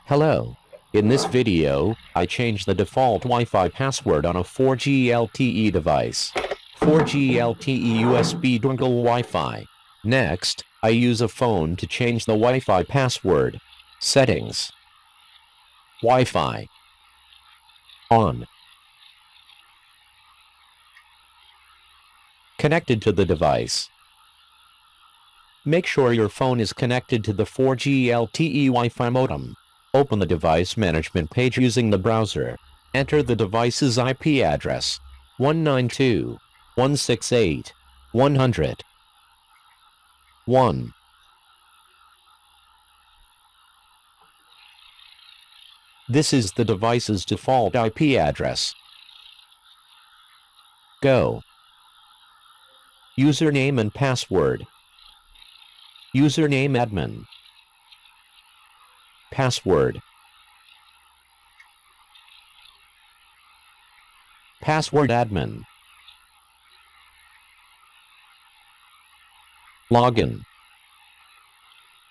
Hello. In this video, I changed the default Wi-Fi password on a 4G LTE device. 4G LTE USB Dongle Wi-Fi. Next, I use a phone to change the Wi-Fi password. Settings. Wi-Fi. On. Connected to the device. Make sure your phone is connected to the 4G LTE Wi-Fi modem. Open the device management page using the browser. Enter the device's IP address, 192.168.100. 1. This is the device's default IP address. Go. Username and password. Username admin. Password. Password admin. Login.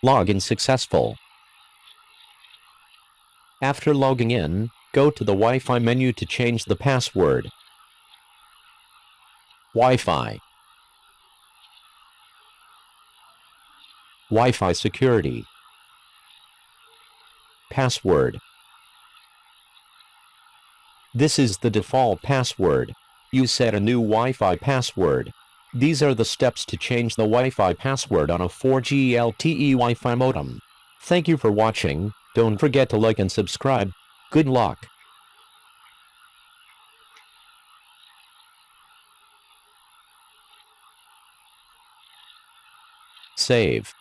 Login successful. After logging in, go to the Wi-Fi menu to change the password. Wi-Fi. Wi-Fi security. Password. This is the default password. You set a new Wi-Fi password. These are the steps to change the Wi-Fi password on a 4G LTE Wi-Fi modem. Thank you for watching. Don't forget to like and subscribe. Good luck. Save.